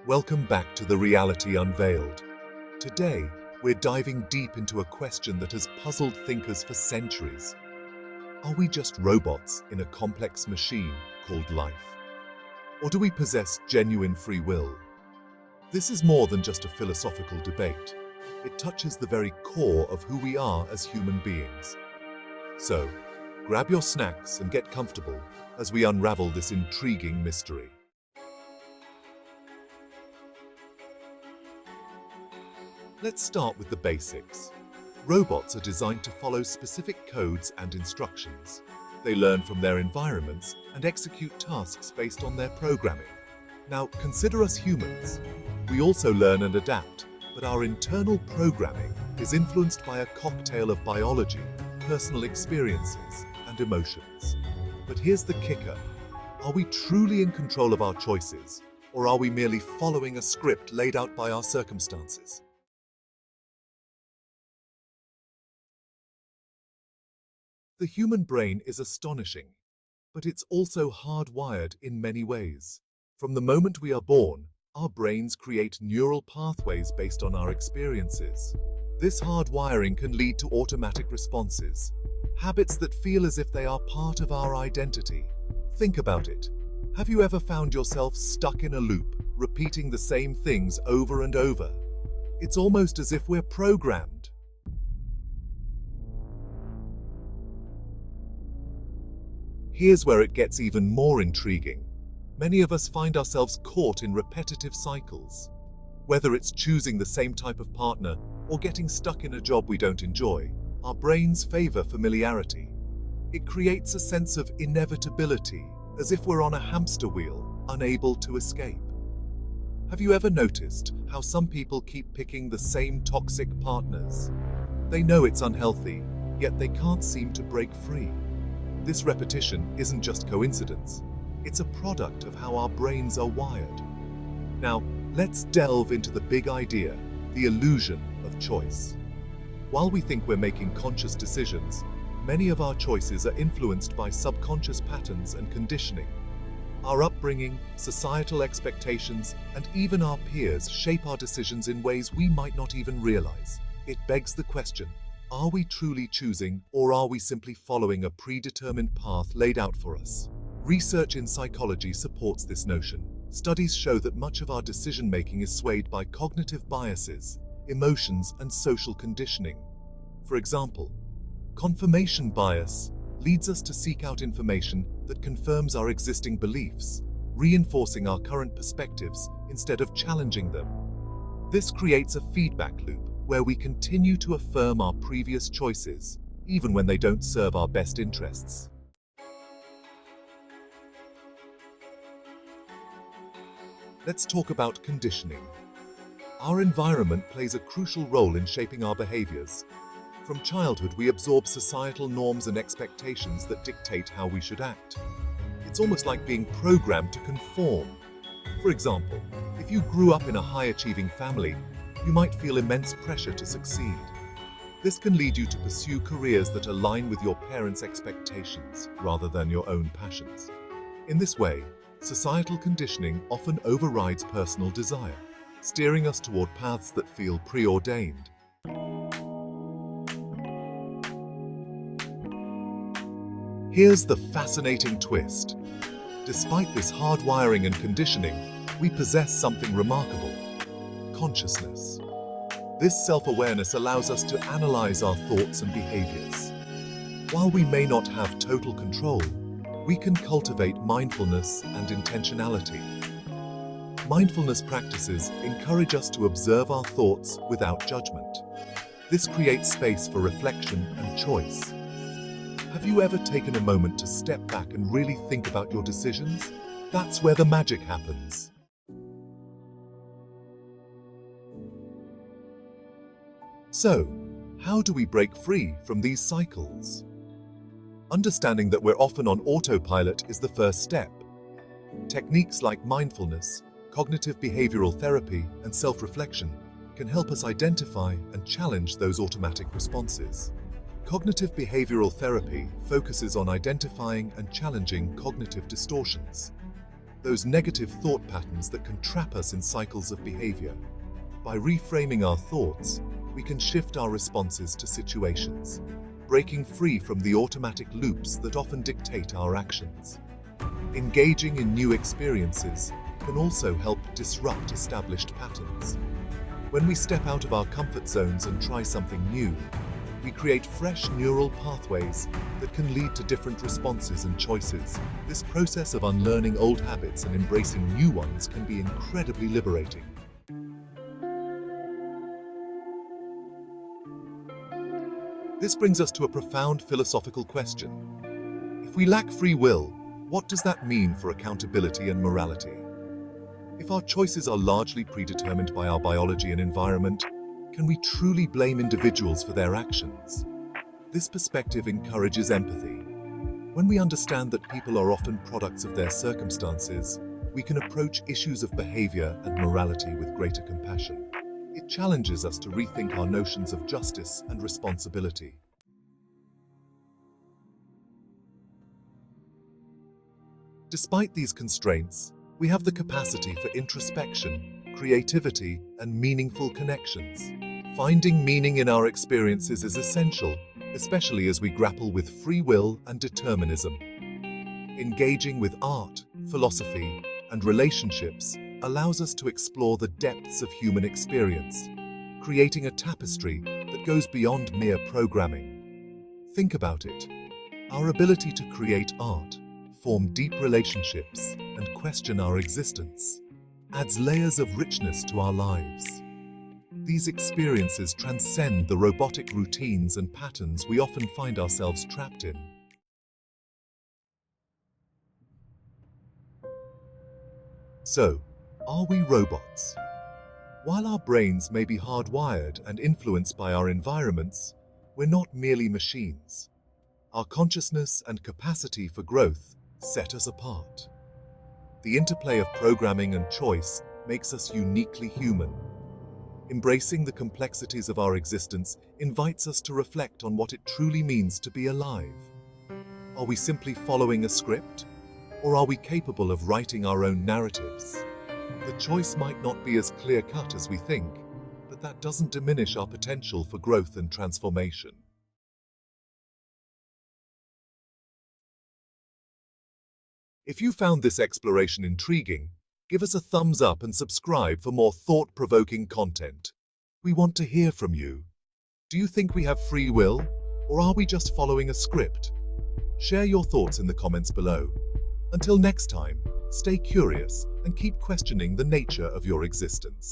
Welcome back to The Reality Unveiled. Today, we're diving deep into a question that has puzzled thinkers for centuries. Are we just robots in a complex machine called life? Or do we possess genuine free will? This is more than just a philosophical debate. It touches the very core of who we are as human beings. So, grab your snacks and get comfortable as we unravel this intriguing mystery. Let's start with the basics. Robots are designed to follow specific codes and instructions. They learn from their environments and execute tasks based on their programming. Now, consider us humans. We also learn and adapt, but our internal programming is influenced by a cocktail of biology, personal experiences, and emotions. But here's the kicker. Are we truly in control of our choices, or are we merely following a script laid out by our circumstances? The human brain is astonishing, but it's also hardwired in many ways. From the moment we are born, our brains create neural pathways based on our experiences. This hardwiring can lead to automatic responses, habits that feel as if they are part of our identity. Think about it. Have you ever found yourself stuck in a loop, repeating the same things over and over? It's almost as if we're programmed. Here's where it gets even more intriguing. Many of us find ourselves caught in repetitive cycles. Whether it's choosing the same type of partner or getting stuck in a job we don't enjoy, our brains favor familiarity. It creates a sense of inevitability, as if we're on a hamster wheel, unable to escape. Have you ever noticed how some people keep picking the same toxic partners? They know it's unhealthy, yet they can't seem to break free. This repetition isn't just coincidence. It's a product of how our brains are wired. Now, let's delve into the big idea, the illusion of choice. While we think we're making conscious decisions, many of our choices are influenced by subconscious patterns and conditioning. Our upbringing, societal expectations, and even our peers shape our decisions in ways we might not even realize. It begs the question, are we truly choosing, or are we simply following a predetermined path laid out for us? Research in psychology supports this notion. Studies show that much of our decision-making is swayed by cognitive biases, emotions, and social conditioning. For example, confirmation bias leads us to seek out information that confirms our existing beliefs, reinforcing our current perspectives instead of challenging them. This creates a feedback loop where we continue to affirm our previous choices, even when they don't serve our best interests. Let's talk about conditioning. Our environment plays a crucial role in shaping our behaviors. From childhood, we absorb societal norms and expectations that dictate how we should act. It's almost like being programmed to conform. For example, if you grew up in a high-achieving family, you might feel immense pressure to succeed. This can lead you to pursue careers that align with your parents' expectations rather than your own passions. In this way, societal conditioning often overrides personal desire, steering us toward paths that feel preordained. Here's the fascinating twist. Despite this hardwiring and conditioning, we possess something remarkable: consciousness. This self-awareness allows us to analyze our thoughts and behaviors. While we may not have total control, we can cultivate mindfulness and intentionality. Mindfulness practices encourage us to observe our thoughts without judgment. This creates space for reflection and choice. Have you ever taken a moment to step back and really think about your decisions? That's where the magic happens. So, how do we break free from these cycles? Understanding that we're often on autopilot is the first step. Techniques like mindfulness, cognitive behavioral therapy, and self-reflection can help us identify and challenge those automatic responses. Cognitive behavioral therapy focuses on identifying and challenging cognitive distortions. those negative thought patterns that can trap us in cycles of behavior. By reframing our thoughts, we can shift our responses to situations, breaking free from the automatic loops that often dictate our actions. Engaging in new experiences can also help disrupt established patterns. When we step out of our comfort zones and try something new, we create fresh neural pathways that can lead to different responses and choices. This process of unlearning old habits and embracing new ones can be incredibly liberating. This brings us to a profound philosophical question. If we lack free will, what does that mean for accountability and morality? If our choices are largely predetermined by our biology and environment, can we truly blame individuals for their actions? This perspective encourages empathy. When we understand that people are often products of their circumstances, we can approach issues of behavior and morality with greater compassion. It challenges us to rethink our notions of justice and responsibility. Despite these constraints, we have the capacity for introspection, creativity, and meaningful connections. Finding meaning in our experiences is essential, especially as we grapple with free will and determinism. Engaging with art, philosophy, and relationships allows us to explore the depths of human experience, creating a tapestry that goes beyond mere programming. Think about it. Our ability to create art, form deep relationships, and question our existence adds layers of richness to our lives. These experiences transcend the robotic routines and patterns we often find ourselves trapped in. So, are we robots? While our brains may be hardwired and influenced by our environments, we're not merely machines. Our consciousness and capacity for growth set us apart. The interplay of programming and choice makes us uniquely human. Embracing the complexities of our existence invites us to reflect on what it truly means to be alive. Are we simply following a script? Or are we capable of writing our own narratives? The choice might not be as clear-cut as we think, but that doesn't diminish our potential for growth and transformation. If you found this exploration intriguing, give us a thumbs up and subscribe for more thought-provoking content. We want to hear from you. Do you think we have free will, or are we just following a script? Share your thoughts in the comments below. Until next time, stay curious and keep questioning the nature of your existence.